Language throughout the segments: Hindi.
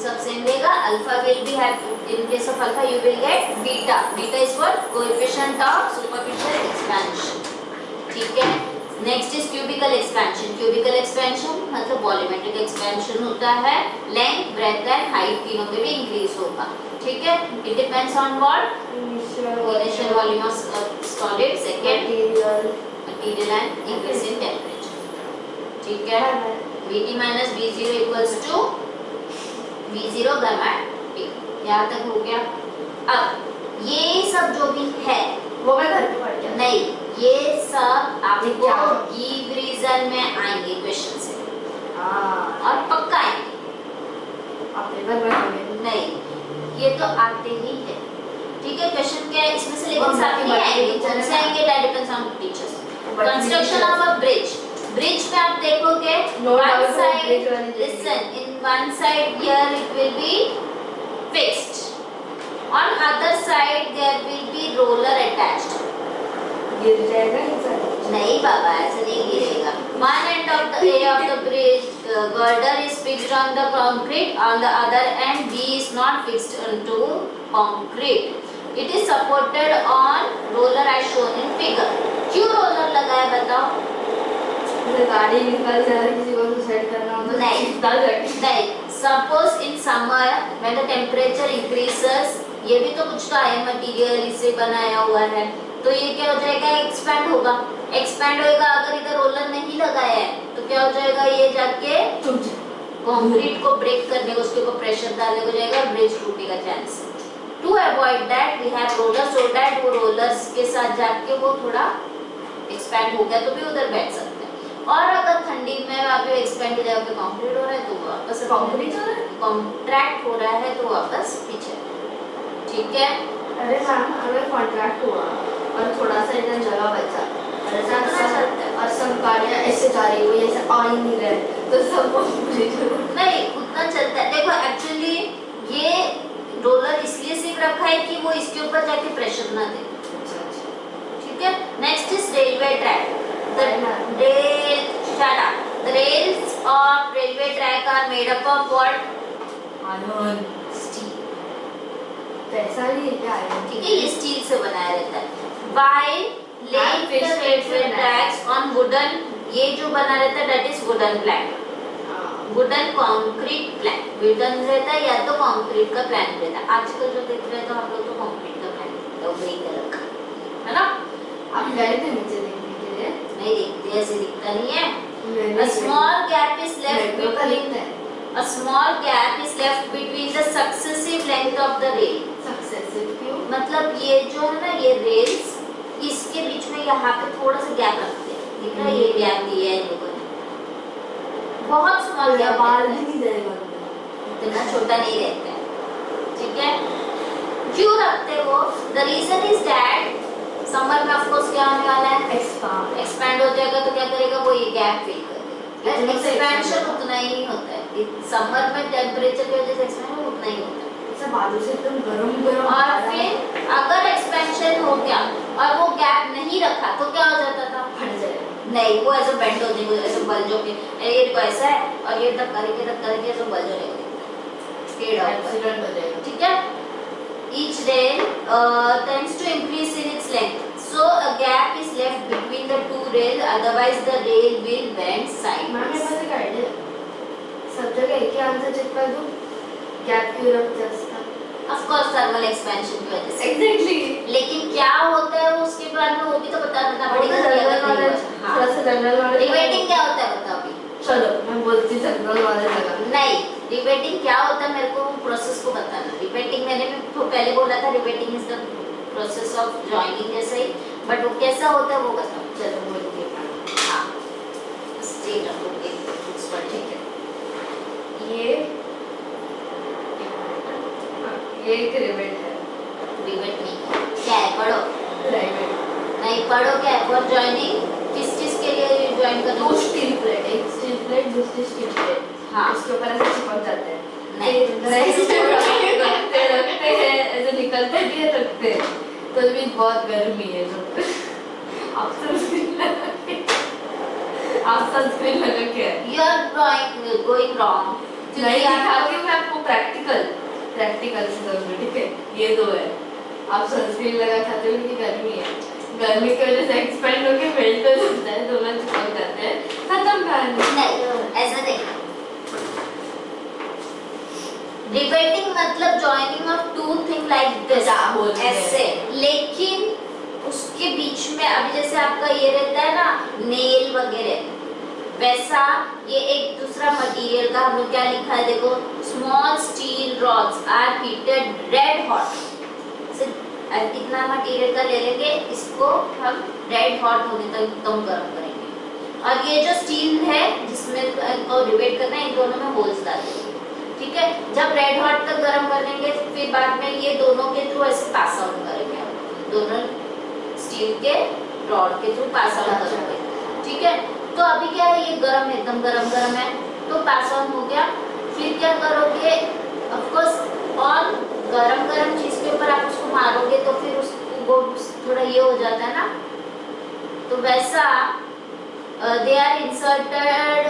सब सेम रहेगा. Alpha will behave, in case of alpha you will get beta. Beta is what? Coefficient of superficial expansion. ठीक है. Next is cubical expansion. Cubical expansion मतलब वॉल्यूमेट्रिक एक्सपेंशन होता है. लेंथ, ब्रेथ एंड हाइट तीनों में भी इंक्रीज होगा. ठीक है. It depends on what? Initial volume of solid, second material and increase in temperature. ठीक है. Vt minus V0 equals to V0 gamma T. यहाँ तक हो गया. अब ये सब जो भी है वो मैं घर पे पढ़ गया. नहीं, ये सब आपको गिव रीजन में आएंगे क्वेश्चन से. और पक्का आएंगे. आप पेपर में होंगे नहीं, ये तो आते ही है. ठीक है. क्वेश्चन के इसमें से लेकिन साथ नहीं आएंगे. कौन से आएंगे? That depends on teachers. Construction of a bridge. Bridge में आप देखोगे one side, listen, in one side here it will be fixed, on other side there will be roller attached. गिर जाएगा इंसान. नहीं बाबा, ऐसे नहीं गिरेगा. One end of the A of the bridge girder is fixed on the concrete, on the other end B is not fixed onto concrete. It is supported on roller as shown in figure. क्यों roller लगाया बताओ? गाड़ी निकल जा रही, किसी को सुसाइड करना हो तो नहीं. Suppose in summer when the temperature increases, ये भी तो कुछ तो है मटेरियल इससे बनाया हुआ है, तो ये क्या हो जाएगा? एक्सपैंड होगा. एक्सपैंड होएगा. अगर इधर रोलर नहीं लगाया है तो क्या हो जाएगा? ये जाके कंक्रीट को ब्रेक करने को, उसके ऊपर प्रेशर डालने को जाएगा, ब्रिज टूटने का chance. To avoid that we have roller, so that वो रोलर्स के साथ जाके वो थोड़ा एक्सपैंड हो गया तो भी उधर बैठ सकते हैं. और अगर ठंडी में वहाँ पे एक्सपेंड की जगह पे कंक्रीट हो रहा है तो वापस कंक्रीट हो रहा है, कॉन्ट्रैक्ट हो रहा है तो वापस पीछे. ठीक है. अरे मैम अगर कॉन्ट्रैक्ट हुआ और थोड़ा सा इधर जगह बचा और सब गाड़ियाँ ऐसे जा रही हुई ऐसे आ ही नहीं रहे तो सब नहीं उतना चलता है. देखो एक्चुअली ये रोलर इसलिए सिर्फ रखा है कि वो इसके ऊपर जाके प्रेशर ना दे. ठीक है. Next is railway track. The rails of railway track are made up of what? Iron. Steel. पैसा ही है क्या है? ठीक है. ये स्टील से बनाया रहता है. While laying the railway tracks on wooden, ये जो बना रहता है that is wooden plank. Wooden concrete plank. Wooden रहता है या तो concrete का plank रहता है. आजकल जो देख रहे हैं तो हम लोग तो concrete का plank रहता है, ग्रे कलर का, है ना? आप गए थे नीचे देखने के लिए? नहीं देखते, ऐसे दिखता नहीं है. A small gap is left between a small gap is left between the successive length of the rail. Successive क्यों? मतलब ये जो है ना ये रेल्स, इसके बीच में यहाँ पे थोड़ा सा गैप रखते हैं. दिख रहा है? ये गैप दिया है इन लोगों ने. बहुत स्मॉल गैप. बाहर नहीं जाएगा. इतना छोटा नहीं रहता है. ठीक है. क्यों रखते वो? The reason is that summer में ऑफ कोर्स क्या होने वाला है? एक्सपैंड हो जाएगा तो क्या करेगा? वो ये गैप फिल करेगा. एक्सपेंशन उतना ही होता है. समर में टेंपरेचर की वजह से एक्सपेंशन उतना ही होता है. ऐसा बाजू से एकदम गरम और फिर अगर एक्सपेंशन हो गया और वो गैप नहीं रखा तो क्या हो जाता था? फट जाएगा. नहीं, वो ऐसे बेंड हो जाएगा, ऐसे बल्ज होके ये देखो ऐसा है और ये तक करके ऐसे बल्ज हो जाएगा. एक्सीडेंट हो जाएगा. ठीक है. Each rail tends to increase in its length, so a gap is left between the two rails, otherwise the rail will bend sideways. Ma'am मेरे पास एक आइडिया. सब जगह एक ही आंसर चिपका दूं. गैप क्यों रखते हैं? Of course थर्मल एक्सपेंशन की वजह से. Exactly. लेकिन क्या होता है उसके बाद में वो भी तो बताना पड़ेगा. थोड़ा सा जनरल नॉलेज. रिवेटिंग क्या होता है बताओ अभी. चलो मैं बोलती जनरल नॉलेज लगा. नहीं, रिवेटिंग क्या होता है मेरे को प्रोसेस को बताना. रिवेटिंग मैंने भी तो पहले बोला था. Riveting is the process of joining जैसे ही, बट वो कैसा होता है वो बताओ. चलो बोलिए. हाँ स्ट्रेट रखोगे उस पर. ठीक है. ये एक रिवेट है. रिवेट नहीं क्या है? पढ़ो. रिवेट नहीं पढ़ो क्या है? फॉर जॉइनिंग किस चीज के लिए ज्वाइन करना? दो स्टील प्लेट, एक स्टील प्लेट दूसरी स्टील प्लेट. हाँ उसके ऊपर ऐसे चिपक जाते हैं. नहीं रखते हैं ऐसे निकलते भी है रखते हैं तो भी बहुत गर्मी है. तो आप सनस्क्रीन लगा के यू आर गोइंग रॉन्ग. नहीं दिखा के मैं आपको प्रैक्टिकल ये दो है। आप सनस्क्रीन लगा खाते हो कि गर्मी है, गर्मी की वजह से एक्सपेंड होके मेल्ट हो जाता है, दोनों चिपक जाते हैं, खत्म कहानी। नहीं ऐसा नहीं। रिवेटिंग मतलब joining of two thing like this ऐसे, लेकिन उसके बीच में अभी जैसे आपका ये रहता है ना नेल वगैरह, वैसा ये एक दूसरा मटेरियल का हम लोग क्या लिखा है देखो, small steel rods are heated red hot. इतना मटेरियल का ले लेंगे, इसको हम रेड हॉट होने तक एकदम गर्म करेंगे। और ये जो स्टील है जिसमें को रिवेट करना है, इन दोनों में होल्स डाल देंगे, ठीक है। जब रेड हॉट तक गर्म कर लेंगे, फिर बाद में ये दोनों के थ्रू ऐसे पास आउट करेंगे, दोनों स्टील के रॉड के थ्रू पास आउट करेंगे, ठीक है। तो अभी क्या है, ये गर्म है, एकदम गर्म गर्म है, तो पास ऑन हो गया। फिर क्या करोगे, ऑफ कोर्स और गरम गरम चीज के ऊपर आप उसको मारोगे तो फिर उसको थोड़ा ये हो जाता है ना, तो वैसा they are inserted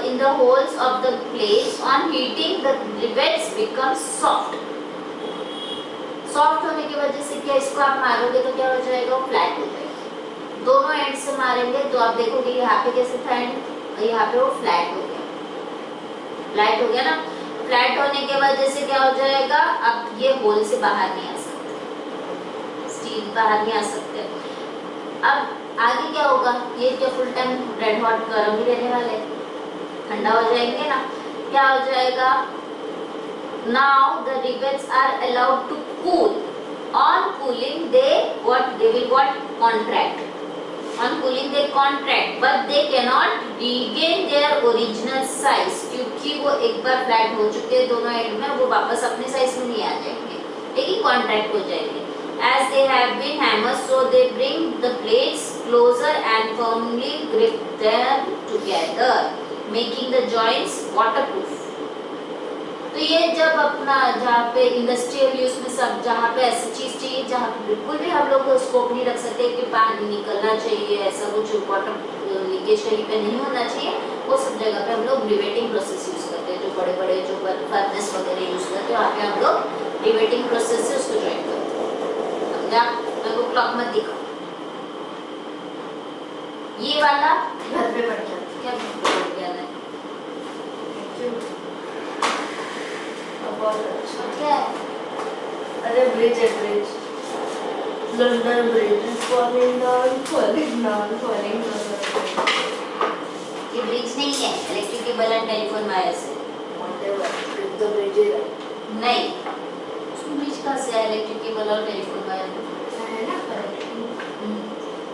in the holes of the plates. On heating the rivets become soft. Soft होने की वजह से क्या, इसको आप मारोगे तो क्या हो जाएगा, फ्लैट हो जाएगा। दोनों एंड से मारेंगे तो आप देखोगे यहाँ पे कैसे था एंड, यहाँ पे वो फ्लैट हो गया, फ्लैट हो गया ना। फ्लैट होने की वजह से क्या हो जाएगा, अब ये होल से बाहर नहीं आ सकते, स्टील बाहर नहीं आ सकते। अब आगे क्या होगा, ये क्या फुल टाइम रेड हॉट गर्म ही रहने वाले, ठंडा हो जाएंगे ना, क्या हो जाएगा, now the rivets are allowed to cool. On cooling they will contract. On cooling they contract, but they cannot regain their original size, क्योंकि वो एक बार फ्लैट हो चुके हैं दोनों एंड में, वो वापस अपने साइज में नहीं आ जाएंगे, लेकिन कॉन्ट्रैक्ट हो जाएंगे। As they have been hammered, so they bring the plates closer and firmly grip them together, making the joints waterproof. तो ये जब अपना जहाँ पे इंडस्ट्रियल यूज में सब, जहाँ पे ऐसी चीज चाहिए जहाँ पे बिल्कुल भी हम लोग स्कोप नहीं रख सकते कि पानी निकलना चाहिए, ऐसा कुछ वाटर लीकेज कहीं पे नहीं होना चाहिए, वो सब जगह पे हम लोग रिवेटिंग प्रोसेस यूज करते हैं। जो बड़े बड़े जो फर्नेस वगैरह यूज करते हैं, वहाँ पे हम लोग रिवेटिंग प्रोसेस से उसको ज्वाइन करते हैं। मेरे को क्लॉक मत दिखाओ, ये वाला घर पे पड़ गया, क्या पड़ गया है, बहुत अच्छा। क्या है, अरे ब्रिज है, bridge, London bridge is falling down, falling down, falling down। ये ब्रिज नहीं है, इलेक्ट्रिकल एंड टेलीफोन वायर से, Whatever, it's the bridge है। नहीं उसमें ब्रिज कहाँ से है, इलेक्ट्रिकल और टेलीफोन वायर है ना,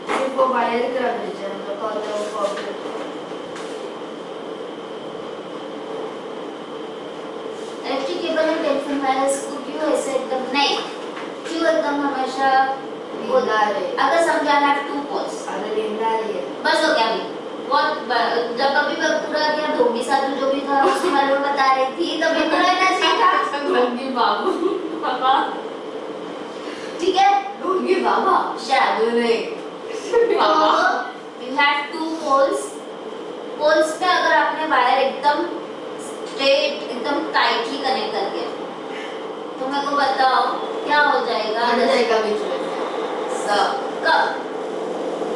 सिर्फ वो वायर का ब्रिज है, मतलब कौन सा वो corporate. Electrical and telephone wires को क्यों ऐसे एकदम नहीं, क्यों एकदम हमेशा बोला है, अगर समझाना टू पोल्स, अगर लेना है बस हो गया। अभी बहुत जब अभी पूरा क्या ढोंगी साधु जो भी था उसके बारे में बता रही थी, तब भी पूरा ना सीखा ढोंगी बाबू पापा, ठीक है, ढोंगी बाबा शायद नहीं you have two poles, poles पे अगर आपने वायर एकदम स्ट्रेट एकदम टाइटली कनेक्ट कर दिया तो मेरे को बताओ क्या हो जाएगा, हट जाएगा बीच में सब। कब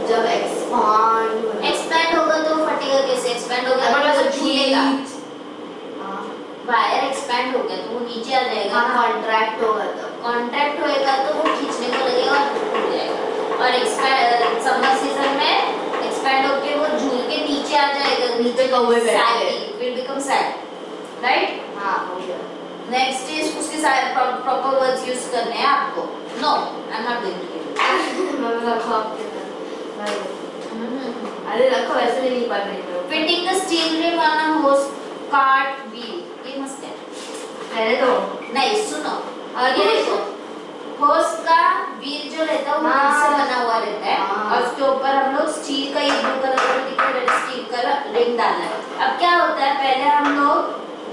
जब एक्सपैंड होगा तो फटेगा कैसे, एक्सपैंड होगा तो वो झूलेगा, वायर एक्सपैंड हो गया तो वो नीचे आ जाएगा, कॉन्ट्रैक्ट होगा तब, कॉन्ट्रैक्ट होएगा तो वो खींचने को लगेगा और टूट जाएगा। और एक्सपैंड समर सीजन में एक्सपैंड होके वो झूल के नीचे आ जाएगा, नीचे कौवे बैठते हैं, विल बिकम सैग, राइट। हाँ हो गया। नेक्स्ट इज उसके सारे प्रॉपर वर्ड्स यूज करने हैं आपको। No I am not going to give, मैं रखो आपके साथ, अरे रखो, ऐसे भी नहीं पढ़ रही मैं। Fitting the steel rim on a horse cart wheel, ये मस्त है। पहले तो नहीं सुनो, और ये देखो होस का व्हील जो रहता है वो wood से बना हुआ रहता है, और उसके ऊपर हम लोग स्टील का, ये ब्लू कलर का दिखा रहा है, स्टील का रिंग डालना है। अब क्या होता है, पहले हम लोग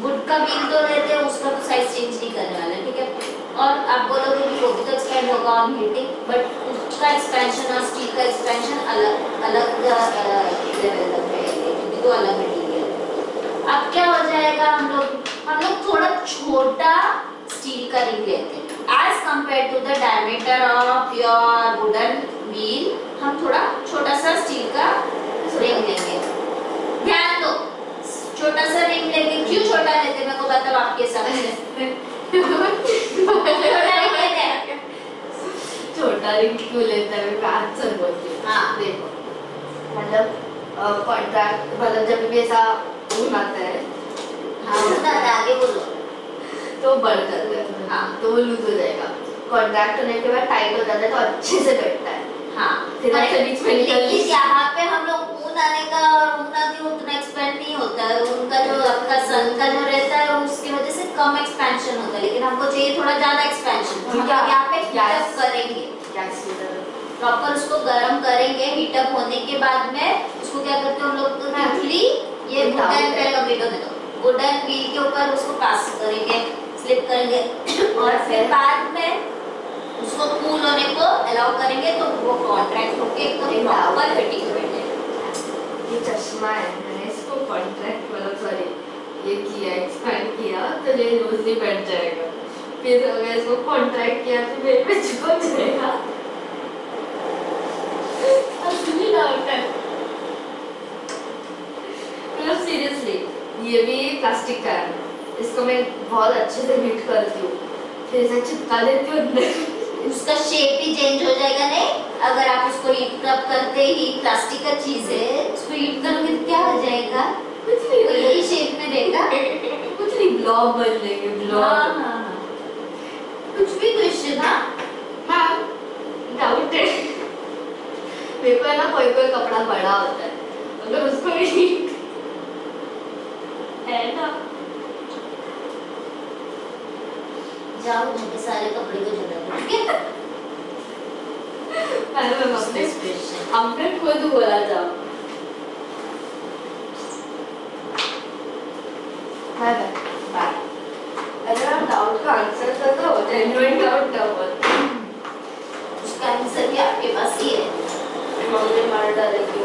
वुड का व्हील तो रहते हैं, उसका तो साइज चेंज नहीं करने वाले, ठीक है। और आप बोलोगे कि वो भी तो एक्सपेंड होगा ऑन हीटिंग, बट उसका एक्सपेंशन और स्टील का एक्सपेंशन अलग अलग लेवल तक रहेंगे, क्योंकि दो अलग मटेरियल है। अब क्या हो जाएगा, हम लोग थोड़ा छोटा स्टील का रिंग लेते हैं, as compared to the diameter of your wooden wheel, हम थोड़ा छोटा सा स्टील का रिंग लेंगे। ध्यान दो, छोटा सा रिंग लेंगे। क्यों छोटा लेते मेरे को बताओ आपके हिसाब से। छोटा रिंग लेते हैं। छोटा रिंग क्यों लेता है, मैं आंसर बोलती हूँ। हाँ देखो, मतलब कॉन्ट्रैक्ट, मतलब जब भी ऐसा ऊन आता है, हाँ बता आगे बोलो। तो बढ़ जाता है, हाँ तो वो लूज हो जाएगा। कॉन्ट्रैक्ट होने के बाद टाइट हो जाता है, तो अच्छे से बैठता है। हाँ फिर ऐसे बीच में निकल लेकिन यहाँ पे हम लोग ऊन आने का और ऊन आगे उतना एक्सपेंड नहीं होता है। उनका जो आपका सन का जो रहता है उसकी वजह से कम एक्सपेंशन होता है, लेकिन हमको चाहिए थोड़ा ज्यादा एक्सपेंशन। तो हम क्या? यहाँ पे Gas. हीटअप करेंगे, गैस की तरह। प्रॉपर उसको गर्म करेंगे। हीटअप होने के बाद में उसको क्या करते हैं हम लोग, quickly ये Without वुडन it. पहले वीडियो में दो वुडन व्हील के ऊपर उसको पास करेंगे, स्लिप करेंगे और फिर बाद में उसको कूल होने को अलाउ करेंगे, तो वो कॉन्ट्रैक्ट होके एकदम प्रॉपर फिटिंग हो जाएगा। ये चश्मा है, मैंने इसको कॉन्ट्रैक्ट, मतलब सॉरी ये किया, एक्सपेंड किया, तो ये लूजली बैठ जाएगा। फिर अगर इसको कॉन्ट्रैक्ट किया तो मेरे पे चिपक जाएगा। असली डाउट है, मतलब सीरियसली। ये भी प्लास्टिक का है, इसको मैं बहुत अच्छे से हिट करती हूँ, फिर इसे चिपका देती हूँ अंदर। उसका शेप भी चेंज हो जाएगा। नहीं, अगर आप उसको हीट अप करते ही, प्लास्टिक का चीज है, उसको हीट करोगे तो क्या हो जाएगा, कुछ नहीं, वो यही शेप में रहेगा। कुछ नहीं, ब्लॉब बन जाएंगे, ब्लॉब। हाँ, कुछ भी क्वेश्चन। हाँ डाउट है मेरे को, है ना, कोई कोई कपड़ा बड़ा होता है, अगर उसको ही है ना, जाओ मुझे सारे कपड़े को जगह ठीक है। हमने खुद बोला जाओ। बाय। अगर आप डाउट का आंसर कर दो, जेन्युइन डाउट ना बोल, उसका आंसर भी आपके पास ही है। मम्मी मार डालेगी।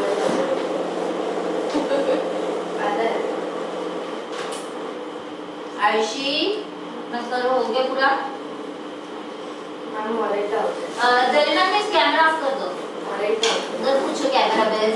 आयुषी मतलब हो गया पूरा। मैम वॉलेट डाउट है, जरीना प्लीज कैमरा ऑफ कर दो। वॉलेट डाउट है। अगर पूछो कैमरा पे